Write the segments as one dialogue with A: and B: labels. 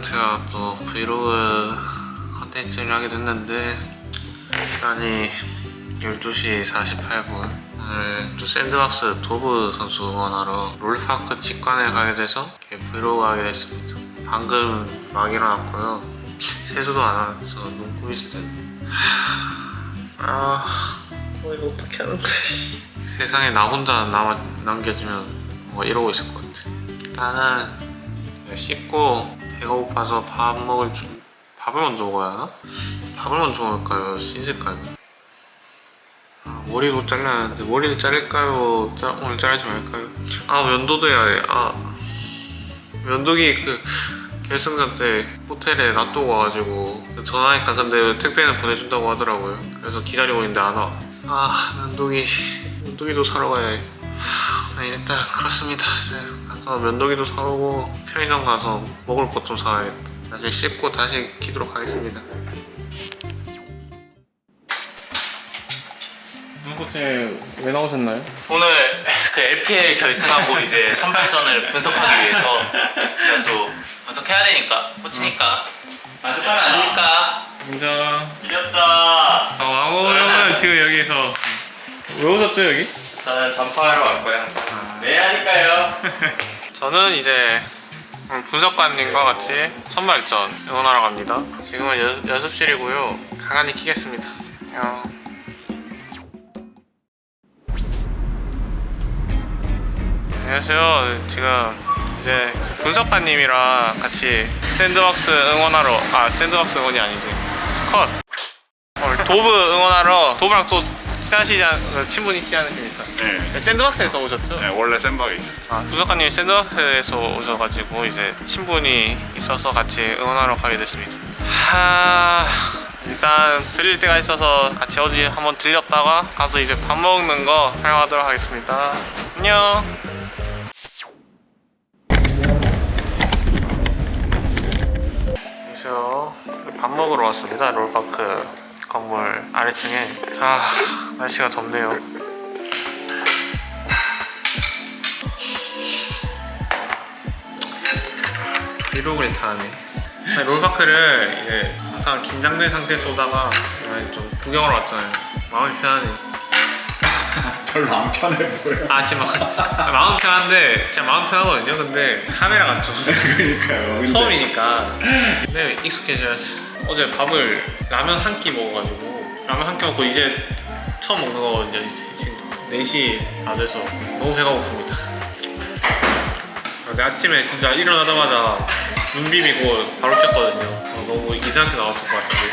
A: 오늘은 제가 또 브이로그 컨텐츠를 하게 됐는데 시간이 12시 48분. 오늘 또 샌드박스 도브 선수 응원하러 롤파크 직관에 가게 돼서 이렇게 브이로그 하게 됐습니다. 방금 막 일어났고요. 세수도 안 와서 눈 꾸미실 텐데. 이거 어떻게 하는 거야. 세상에 나 혼자 남겨지면 뭔가 이러고 있을 것 같아. 일단은 씻고 배가 고파서 밥을 먼저 먹어야 하나? 밥을 먼저 먹을까요? 씻을까요? 머리도 잘라야하는데 머리를 자를까요? 오늘 자르지 말까요? 면도도 해야 돼. 면도기 결승전 때 호텔에 놔두고 와가지고 전화하니까 근데 택배는 보내준다고 하더라고요. 그래서 기다리고 있는데 안 와. 면도기도 사러 가야 해. 일단 그렇습니다. 이제 가서 면도기도 사오고 편의점 가서 먹을 것 좀 사야겠다. 나중에 씻고 다시 키도록 하겠습니다. 눈꽃에 왜 나오셨나요?
B: 오늘 그 LPL 결승하고 이제 선발전을 분석하기 위해서 제가 또 분석해야 되니까 코치니까 만족하면 안 되니까.
A: 인정.
B: 이겼다.
A: 왕호 형은 지금 여기서 왜 오셨죠 여기?
B: 저는 단파하러 왔고요. 네 하니까요.
A: 저는 이제 분석관님과 같이 선발전 응원하러 갑니다. 지금은 연습실이고요. 강한히 키겠습니다. 안녕하세요. 지금 이제 분석관님이랑 같이 샌드박스 샌드박스 응원이 아니지. 오늘 도브 응원하러 도브랑 또 친분이 있지 않으십니까?
C: 네.
A: 샌드박스에서 오셨죠?
C: 네, 원래 샌박에 있었어요.
A: 분석가님이 샌드박스에서 오셔가지고 이제 친분이 있어서 같이 응원하러 가게 됐습니다. 일단 들릴 때가 있어서 같이 어디 한번 들렸다가 가서 이제 밥 먹는 거 촬영하도록 하겠습니다. 안녕. 안녕하세요. 밥 먹으러 왔습니다. 롤파크 건물 아래층에. 날씨가 덥네요. 브이로그를 다 하네. 롤파크를 이제 항상 긴장된 상태에서 오다가 좀 구경하러 왔잖아요. 마음이 편하네.
C: 별로 안 편해 보여.
A: 지금 마음 편한데 진짜 마음 편하거든요. 근데 카메라가 좀
C: 그러니까요. 근데
A: 처음이니까. 근데 익숙해져야지. 어제 밥을 라면 한 끼 먹어가지고 라면 한 끼 먹고 이제 처음 먹는 거거든요. 지금 4시 다 돼서 너무 배가 고픕니다. 근데 아침에 진짜 일어나자마자 눈 비비고 바로 켰거든요. 너무 이상하게 나왔을 것 같은데.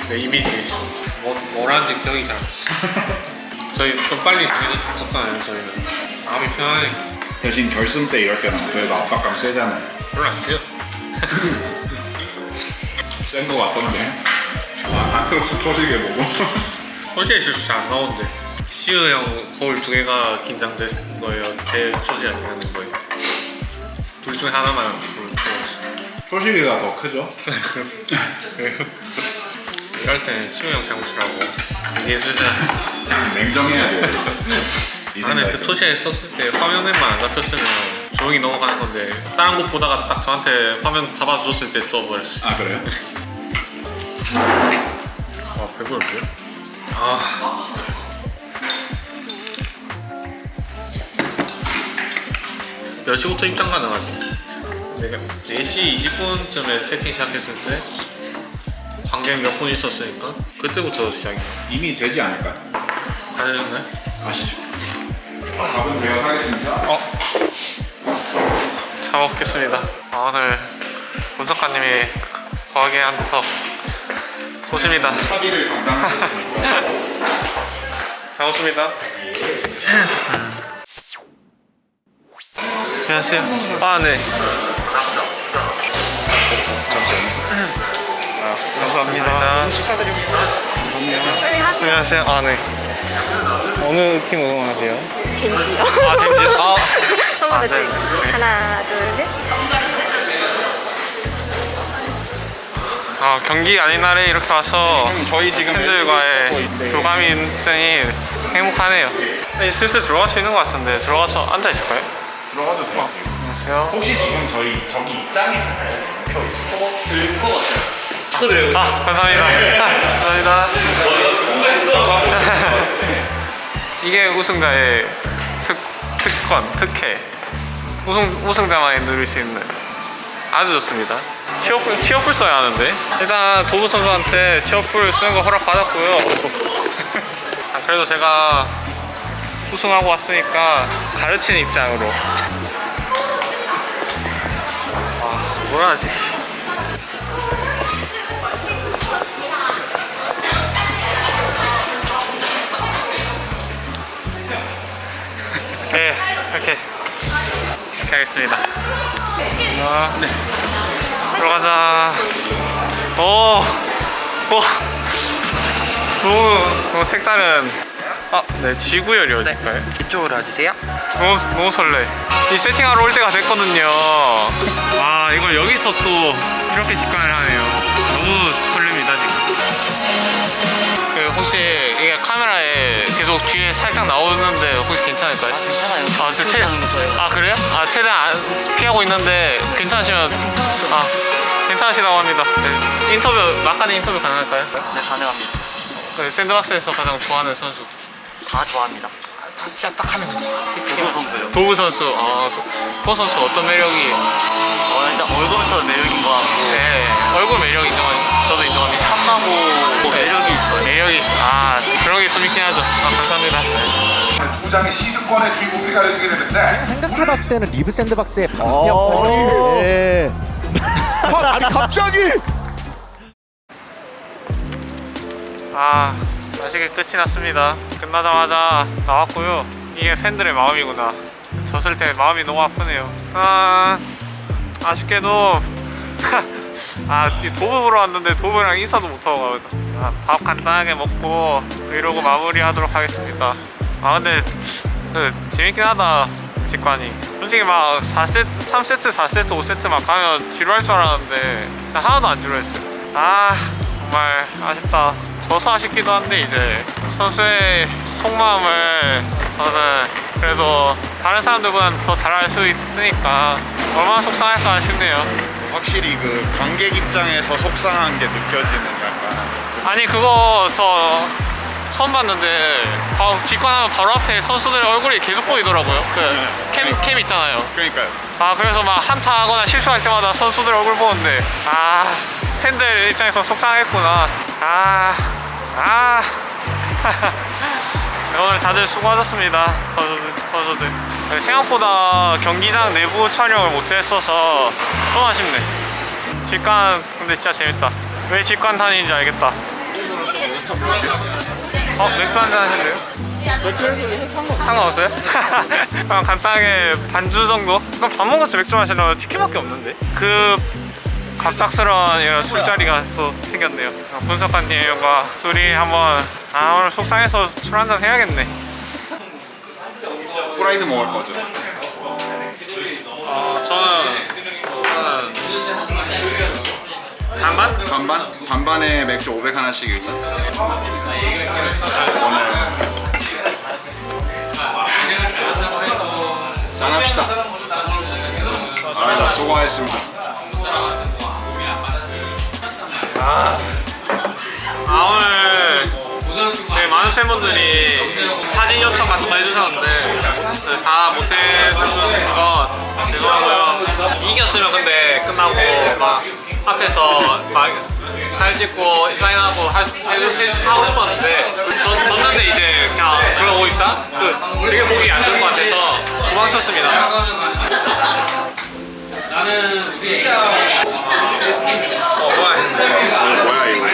A: 내 이미지 뭐라는지 기억이 잘 안 났어. 저희 좀 빨리 가기도 좀 컸잖아요. 저희는 마음이 편하네.
C: 대신 결승 때 이럴 때는 그래도 압박감 세잖아요.
A: 별로 안 세요.
C: 센 거 같던데. 아트록스 초식에 보고.
A: 솔직히 실수 잘 안 나오는데 시우 형 거울 2개가 긴장된 거예요. 제 초지 아니라는 거예요. 둘 중에 하나만
C: 초식이가 더 크죠?
A: 이럴 때는 시우 형 잘못이라고 얘기해주자.
C: 냉정해야 돼요.
A: 근데 그 초시에 썼을 때 화면에만 안 잡혔으면 조용히 넘어가는 건데 다른 곳 보다가 딱 저한테 화면 잡아줬을 때 써버렸어.
C: 그래요?
A: 배부른데요? 몇 시부터 입장 가능하지? 내가 4시 20분쯤에 세팅 시작했을 때 관객 몇 분 있었으니까 그때부터 시작이야.
C: 이미 되지 않을까요?
A: 가능한가요?
C: 가시죠. 밥은 제가 사겠습니다.
A: 잘 먹겠습니다. 오늘 분석가님이 거하게 앉아서 소심이다.
C: 차비를 감당하셨으니까.
A: 잘 먹습니다. 안녕하세요. 네. 감사합니다.
D: 축하드립니다.
A: 안녕하세요. 네. 어느 팀 응원하세요?
D: 겐지요.
A: 젠지요?
D: 한번 더
A: 네.
D: 하나, 둘, 셋.
A: 경기 아닌 날에 이렇게 와서
C: 저희 지금
A: 팬들과의 교감이 있으니 행복하네요. 슬슬 들어갈 수 있는 것 같은데 들어가서 앉아 있을까요?
C: 들어가도 돼요.
A: 안녕하세요. 안녕하세요.
C: 혹시 지금 저기 입장에 표 있어요?
B: 들고 왔어요. 축하드려요.
A: 아, 감사합니다. 감사합니다. 이게 우승자의 특혜. 우승자만이 누릴 수 있는 아주 좋습니다. 티어풀 써야 하는데 일단 도부 선수한테 티어풀 쓰는 거 허락 받았고요. 그래도 제가 우승하고 왔으니까 가르치는 입장으로. 아, 뭐라 하지? 네, 이렇게 하겠습니다. 네. 들어가자. 오, 너무 색다른. 아, 네, 지구열이 어딜까요?
B: 이쪽으로 와주세요.
A: 너무 설레. 이 세팅하러 올 때가 됐거든요. 아, 이걸 여기서 또 이렇게 직관을 하네요. 너무 설렙니다 지금. 그 혹시 이게 카메라에 계속 뒤에 살짝 나오는데 혹시 괜찮을까요?
B: 괜찮아요.
A: 아, 아, 그래요? 아, 최대한 피하고 있는데 괜찮으시면 괜찮으시다고 합니다. 네. 막간의 인터뷰 가능할까요?
B: 네, 가능합니다.
A: 네, 샌드박스에서 가장 좋아하는 선수.
B: 다 좋아합니다.
A: 진짜 딱 하면
B: 도구 선수요.
A: 도구 선수. 그 선수 어떤 매력이?
B: 일단 얼굴부터 매력인 것 같고
A: 네, 얼굴 매력 저도 인정합니다.
B: 탐나고 매력이 있어요.
A: 매력이 아, 그런 게 좀 있긴 하죠. 아, 감사합니다.
E: 두 장의 시드권의 주인공들이 가려지게 되는데
F: 생각해봤을 때는 리브 샌드박스의 방패 역할이 네.
E: 아니 갑자기
A: 아, 아쉽게 끝이 났습니다. 끝나자마자 나왔고요. 이게 팬들의 마음이구나. 졌을 때 마음이 너무 아프네요. 아쉽게도 이 도브 보러 왔는데 도브랑 인사도 못하고 가거든. 밥 간단하게 먹고 이러고 마무리하도록 하겠습니다. 근데 재밌긴 하다 직관이. 솔직히 막 3세트 4세트 5세트 막 가면 지루할 줄 알았는데 하나도 안 지루했어요. 정말 아쉽다. 져서 아쉽기도 한데 이제 선수의 속마음을 저는 그래도 다른 사람들보다는 더 잘할 수 있으니까 얼마나 속상할까 싶네요.
C: 확실히 그 관객 입장에서 속상한 게 느껴지는 약간
A: 아니, 그거 저 처음 봤는데 직관하면 바로 앞에 선수들의 얼굴이 계속 보이더라고요. 캠 있잖아요.
C: 그러니까요.
A: 그래서 막 한타 하거나 실수할 때마다 선수들 얼굴 보는데 팬들 입장에서 속상했구나. 오늘 다들 수고하셨습니다. 선수들. 생각보다 경기장 내부 촬영을 못했어서 좀 아쉽네. 직관 근데 진짜 재밌다. 왜 직관 다니는지 알겠다. 맥주 한잔 하실래요? 상관없어요? 그냥 간단하게 반주 정도? 그럼 밥 먹었지 맥주 마시려면 치킨밖에 없는데? 갑작스러운 이런 술자리가 또 생겼네요. 분석관님과 둘이 한번 오늘 속상해서 술 한잔 해야겠네.
C: 프라이드 먹을 거죠.
A: 저는
C: 반반에 맥주 500 하나씩 일단. 오늘 짠합시다. 수고하셨습니다.
A: 오늘 되게 많은 팬분들이 사진 요청 같은 거 해주셨는데 다 못해주는 거 죄송하고요. 이겼으면 근데 끝나고 막 앞에서 막 사진 찍고 사인하고 하고 싶었는데 졌는데 이제 그냥 그러고 있다? 되게 보기 안 좋을 것 같아서 도망쳤습니다. 나는 진짜
C: 뭐야 이거?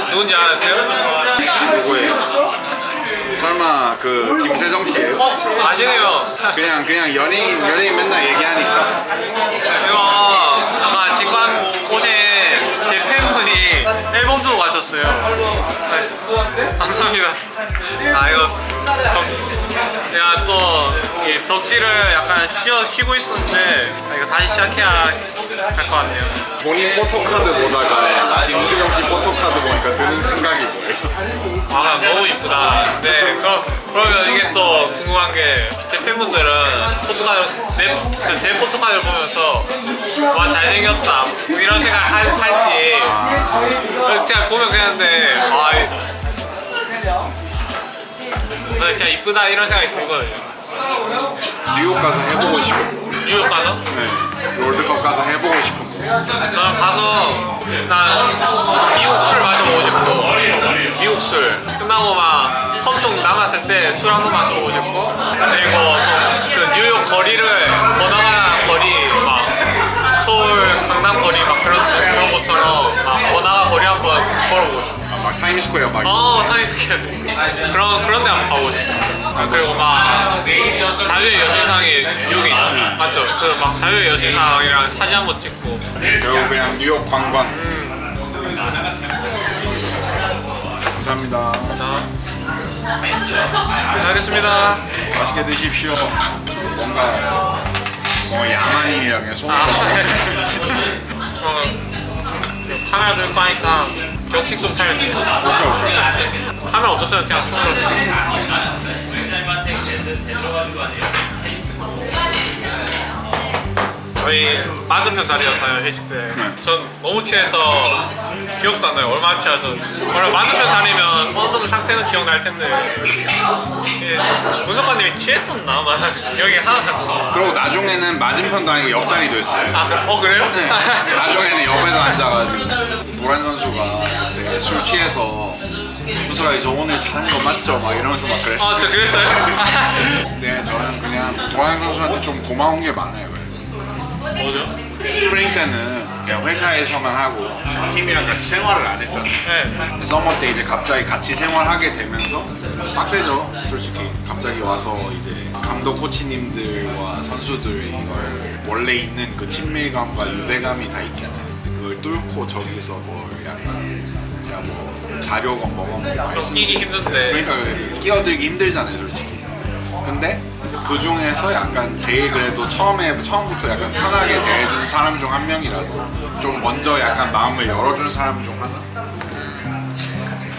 A: 누군지 아세요?
C: 누구예요? 설마 그 김세정 씨예요?
A: 아시네요.
C: 그냥 연예인 맨날 얘기하니까.
A: 이거 아까 직관 오신 제 팬분이 앨범 주고 가셨어요. 네. 감사합니다. 이거 제가 또 덕질을 약간 쉬고 있었는데 이거 다시 시작해야 할 것 같네요.
C: 본인 포토카드 보다가 김세정 씨 포토카드 보니까 드는 생각이 뭐예요?
A: 너무 이쁘다. 네, 그러면 이게 또 궁금한 궁금한 게 제 팬분들은 제 포토카드를 보면서 와 잘생겼다 뭐 이런 생각을 할지 그냥 보면 그냥 진짜 이쁘다 이런 생각이 들거든요.
C: 뉴욕 가서 해보고 싶어.
A: 뉴욕 가서?
C: 네. 롤드컵 가서 해보고 싶은 거.
A: 저는 가서 일단 미국 술을 마셔보고 싶고 미국 술 끝나고 막 텀 좀 남았을 때 술 한 번 마셔보고 싶고 그리고 그 뉴욕 거리를 번화가 거리 막 서울 강남 거리 막 그런 것처럼 막 번화가 거리 한번 걸어보고 싶고
C: 막 타임스퀘어 막.
A: 타임스퀘어 그런 데 한번 가보고 싶어. 그리고 막 자유의 여신상이 뉴욕에 있잖아. 맞죠? 그 막 자유의 여신상이랑 사진 한번 찍고
C: 결국 그냥 뉴욕 관광. 감사합니다.
A: 알겠습니다.
C: 맛있게 드십시오. 뭔가 야만인이랑 소문.
A: 카메라 들고 하니까 격식 좀 차려야 돼. 카메라 없었으면 그냥 손으로. 저희 맞은편 자리였어요 회식 때. 전 너무 취해서 기억도 안 나요. 얼마나 취해서. 원래 맞은편 자리면 어느 정도 상태는 기억날 텐데. 문석환님이 취했었나? 막 기억이 하나도 안 나.
C: 그리고 나중에는 맞은편도 아니고 옆자리도 했어요.
A: 아, 그래요?
C: 네. 나중에는 옆에서 앉아가지고 도란 선수가 되게 술 취해서 문석아 저 오늘 자는 거 맞죠? 막 이러면서 막 그랬어요.
A: 아, 저 그랬어요?
C: 네, 저는 그냥 도란 선수한테 좀 고마운 게 많아요.
A: 뭐죠?
C: 스프링 때는 그냥 회사에서만 하고 팀이랑 같이 생활을 안 했잖아요.
A: 네.
C: 서머 때 이제 갑자기 같이 생활하게 되면서 빡세죠. 솔직히 갑자기 와서 이제 감독 코치님들과 선수들 이걸 원래 있는 그 친밀감과 유대감이 다 있잖아요. 그걸 뚫고 저기서 뭐 약간 제가 뭐 자료건 뭐건 말씀
A: 끼기 힘든데.
C: 그러니까 끼어들기 힘들잖아요, 솔직히. 근데 그 중에서 약간 제일 그래도 처음부터 약간 편하게 대해준 사람 중 한 명이라서 좀 먼저 약간 마음을 열어준 사람 중 하나.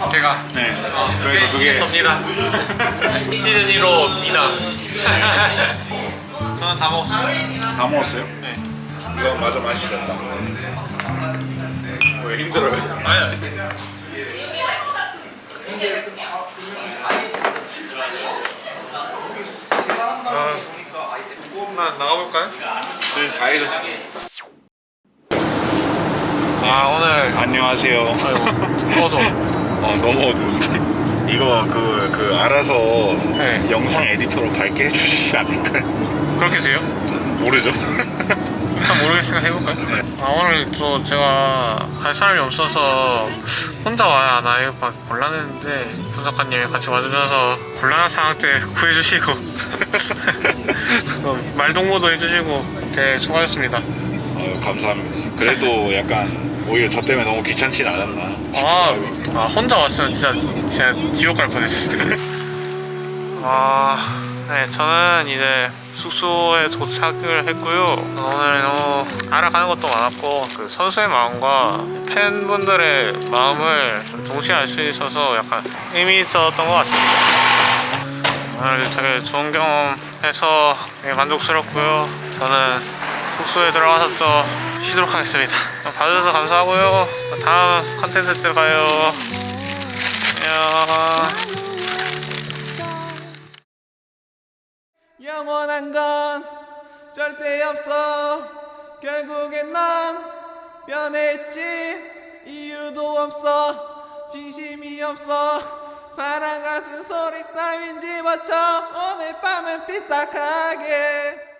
A: 제가.
C: 네. 그래서 그게
A: 접니다. 시즌 1호 2단. 저는 다 먹었어요.
C: 다 먹었어요?
A: 네.
C: 이거 마저 마시겠다. 왜 힘들어요?
A: 아니요. 나가볼까요?
C: 지금 가야죠.
A: 아 오늘
C: 안녕하세요.
A: 아이고 어서.
C: 너무 어두운데. 이거 그 알아서
A: 네.
C: 영상 에디터로 밝게 해주시지 않을까요?
A: 그렇게 돼요?
C: 모르죠.
A: 일단 모르겠으니까 해볼까요? 아 오늘 또 제가 갈 사람이 없어서 혼자 와야 하나 이거 막 곤란했는데 분석가님이 같이 와주셔서 곤란한 상황 때 구해주시고 말동무도 해주시고 되게 수고하셨습니다.
C: 감사합니다. 그래도 약간 오히려 저 때문에 너무 귀찮진 않았나.
A: 아 혼자 왔으면 진짜 지옥 갈 뻔했어요. 네, 저는 이제 숙소에 도착을 했고요. 오늘 너무 알아가는 것도 많았고 그 선수의 마음과 팬분들의 마음을 좀 동시에 알 수 있어서 약간 의미 있었던 것 같습니다. 오늘 되게 좋은 경험해서 되게 만족스럽고요. 저는 숙소에 들어가서 또 쉬도록 하겠습니다. 봐주셔서 감사하고요. 다음 컨텐츠 때 봐요. 안녕.
G: 영원한 건 절대 없어. 결국엔 넌 변했지. 이유도 없어. 진심이 없어. 사랑 같은 소리 따윈 집어쳐. 오늘 밤은 삐딱하게